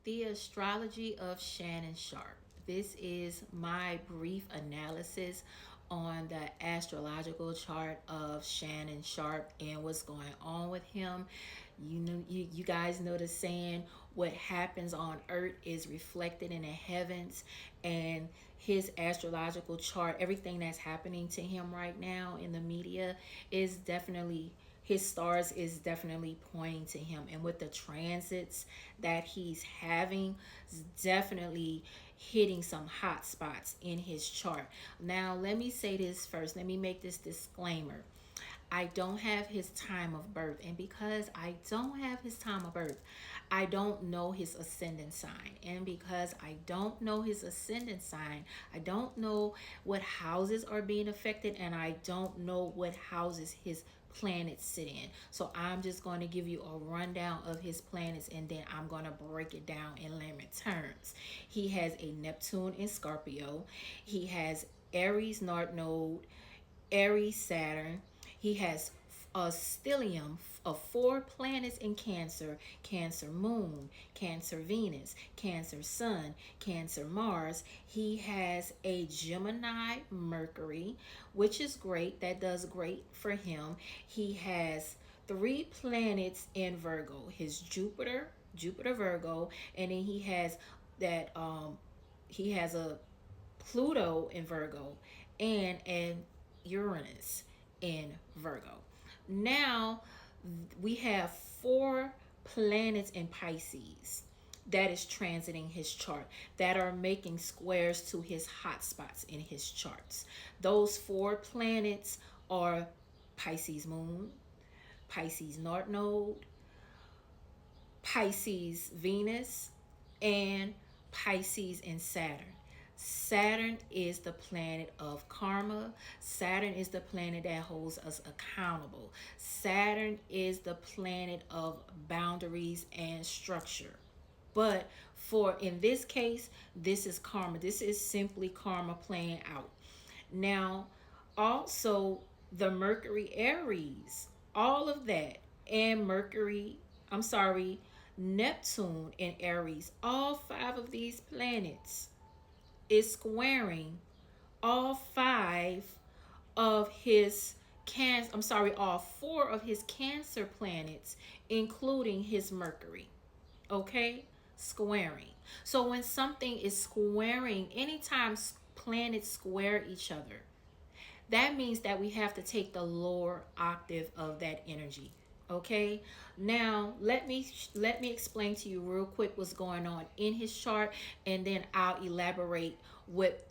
The Astrology of Shannon Sharpe. This is my brief analysis on the astrological chart of Shannon Sharpe and what's going on with him. You guys know the saying, what happens on earth is reflected in the heavens, and his astrological chart, everything that's happening to him right now in the media is definitely, his stars is definitely pointing to him, and with the transits that he's having, is definitely hitting some hot spots in his chart. Now let me say this first, let me make this disclaimer. I don't have his time of birth, and because I don't have his time of birth, I don't know his ascendant sign. And because I don't know his ascendant sign, I don't know what houses are being affected, and I don't know what houses his planets sit in. So I'm just going to give you a rundown of his planets, and then I'm going to break it down in layman terms. He has a Neptune in Scorpio. He has Aries North Node, Aries Saturn. He has a stellium of four planets in Cancer: Cancer Moon, Cancer Venus, Cancer Sun, Cancer Mars. He has a Gemini Mercury, which is great. That does great for him. He has three planets in Virgo: his Jupiter Virgo, and then that he has a Pluto in Virgo, and Uranus in Virgo. Now we have four planets in Pisces that is transiting his chart, that are making squares to his hot spots in his charts. Those four planets are Pisces Moon, Pisces North Node, Pisces Venus, and Pisces and Saturn. Saturn is the planet of karma. Saturn is the planet that holds us accountable. Saturn is the planet of boundaries and structure. But for in this case, this is karma. This is simply karma playing out. Now, also the Mercury Aries, all of that, and I'm sorry, Neptune in Aries, all five of these planets is squaring all five of his all four of his Cancer planets, including his Mercury. Okay? Squaring. So when something is squaring, anytime planets square each other, that means that we have to take the lower octave of that energy. Okay, now let me explain to you real quick what's going on in his chart, and then I'll elaborate what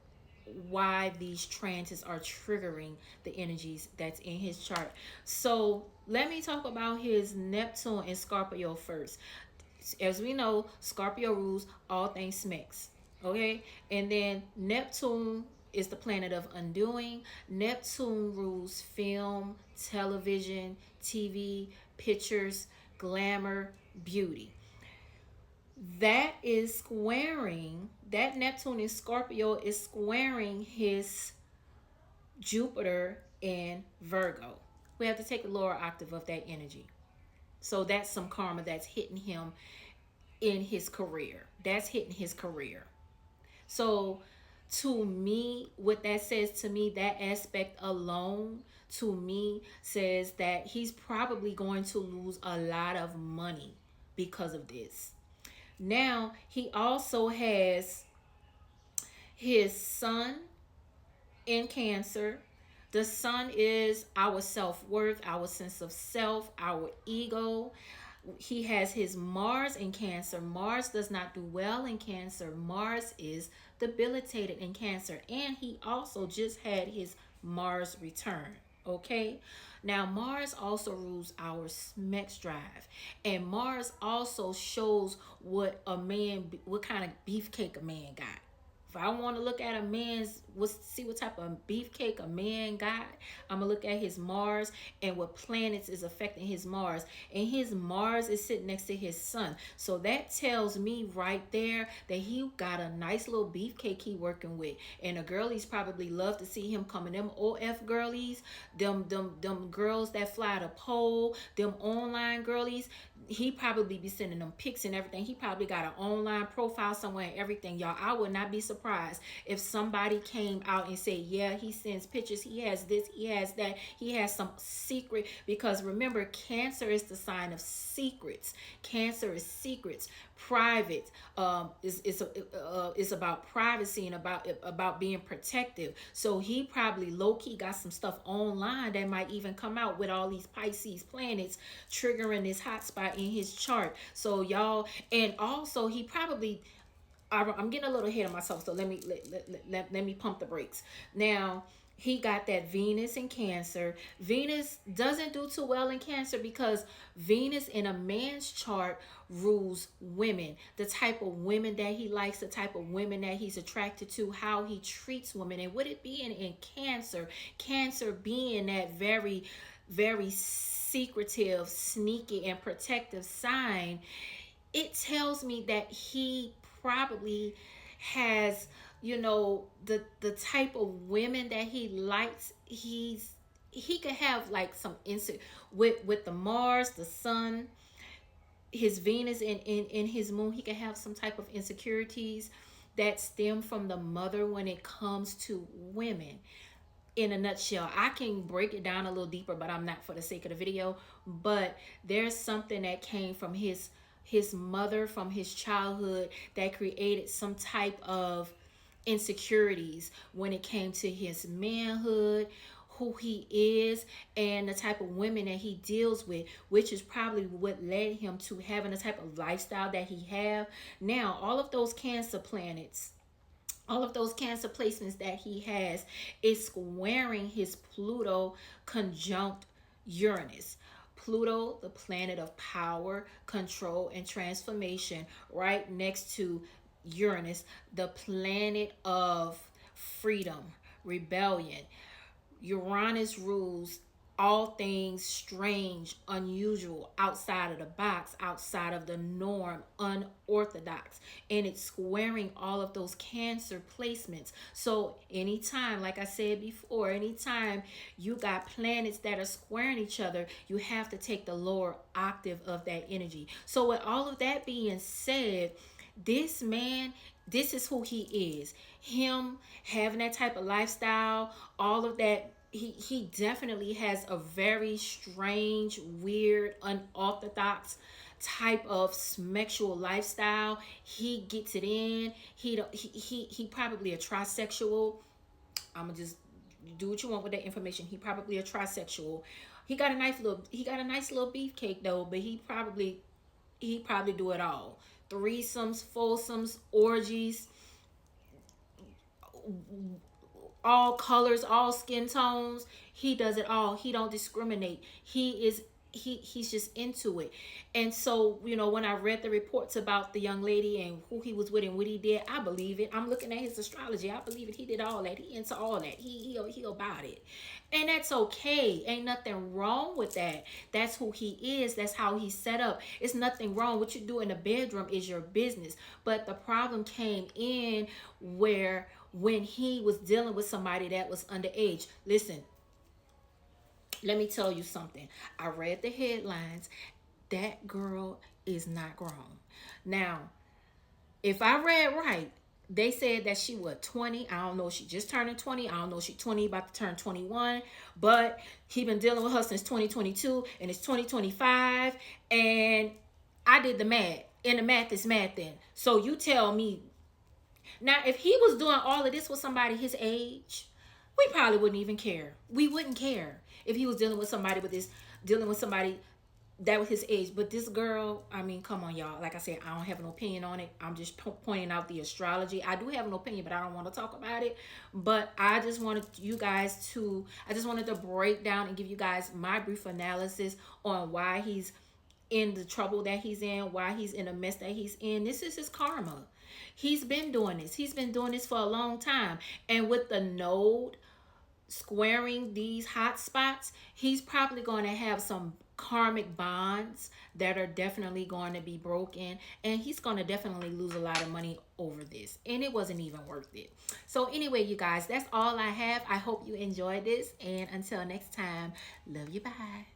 why these transits are triggering the energies that's in his chart. So let me talk about his Neptune and Scorpio first. As we know, Scorpio rules all things mix. Okay, and then Neptune is the planet of undoing. Neptune rules film, television, TV, pictures, glamour, beauty. That is squaring, that Neptune in Scorpio is squaring his Jupiter in Virgo. We have to take a lower octave of that energy. So that's some karma that's hitting him in his career. That's hitting his career. So to me, what that says to me, that aspect alone to me says that he's probably going to lose a lot of money because of this. Now, he also has his sun in Cancer. The sun is our self worth, our sense of self, our ego. He has his Mars in Cancer. Mars does not do well in Cancer. Mars is debilitated in Cancer. And he also just had his Mars return. Okay, now Mars also rules our sex drive, and Mars also shows what kind of beefcake a man got. If I want to look at a man's, see what type of beefcake a man got, I'm gonna look at his Mars and what planets is affecting his Mars. And his Mars is sitting next to his sun, so that tells me right there that he got a nice little beefcake he working with. And the girlies probably love to see him coming. Them OF girlies, them girls that fly the pole, them online girlies. he probably be sending them pics and everything. He probably got an online profile somewhere and everything, y'all. I would not be surprised if somebody came out and said, yeah, he sends pictures, he has this, he has that, he has some secret. Because remember, Cancer is the sign of secrets. Cancer is secrets, private. It's about privacy and about being protective. So he probably low key got some stuff online that might even come out with all these Pisces planets triggering this hot spot in his chart. So y'all, and also he probably, I'm getting a little ahead of myself, so let me pump the brakes. Now, he got that Venus in Cancer. Venus doesn't do too well in Cancer because Venus in a man's chart rules women, the type of women that he likes, the type of women that he's attracted to, how he treats women. And with it being in Cancer, Cancer being that very, very secretive, sneaky, and protective sign, it tells me that he probably has, the type of women that he likes. He could have like some with the Mars, the Sun, his Venus in his moon. He could have some type of insecurities that stem from the mother when it comes to women. In a nutshell, I can break it down a little deeper, but I'm not for the sake of the video. But there's something that came from his mother, from his childhood, that created some type of insecurities when it came to his manhood, who he is, and the type of women that he deals with, which is probably what led him to having the type of lifestyle that he have now. All of those Cancer planets, all of those Cancer placements that he has, is squaring his Pluto conjunct Uranus. Pluto, the planet of power, control, and transformation, right next to Uranus, the planet of freedom, rebellion. Uranus rules all things strange, unusual, outside of the box, outside of the norm, unorthodox. And it's squaring all of those Cancer placements. So anytime, like I said before, anytime you got planets that are squaring each other, you have to take the lower octave of that energy. So with all of that being said, this man, this is who he is. Him having that type of lifestyle, all of that, he definitely has a very strange, weird, unorthodox type of sexual lifestyle. He gets it in. He probably a trisexual. I'm gonna just do what you want with that information. He probably a trisexual. He got a nice little beefcake though, but he probably do it all. Threesomes, foursomes, orgies, all colors, all skin tones. He does it all. He don't discriminate. He's just into it. And so, when I read the reports about the young lady and who he was with and what he did, I believe it. I'm looking at his astrology. I believe it. He did all that. He into all that. He about it. And that's okay. Ain't nothing wrong with that. That's who he is. That's how he's set up. It's nothing wrong. What you do in the bedroom is your business. But the problem came in where when he was dealing with somebody that was underage. Listen, let me tell you something. I read the headlines. That girl is not grown. Now, if I read right, they said that she was 20. I don't know if she just turned 20. I don't know if she's 20, about to turn 21. But he been dealing with her since 2022, and it's 2025. And I did the math. And the math is math then. So you tell me. Now, if he was doing all of this with somebody his age, we probably wouldn't even care. We wouldn't care if he was dealing with somebody that was his age. But this girl, I mean, come on, y'all. Like I said, I don't have an opinion on it. I'm just pointing out the astrology. I do have an opinion, but I don't want to talk about it. But I just wanted to break down and give you guys my brief analysis on why he's in the trouble that he's in, why he's in the mess that he's in. This is his karma. He's been doing this. He's been doing this for a long time. And with the node squaring these hot spots, he's probably going to have some karmic bonds that are definitely going to be broken, and he's going to definitely lose a lot of money over this, and it wasn't even worth it. So anyway, you guys, that's all I have. I hope you enjoyed this, and until next time, love you, bye.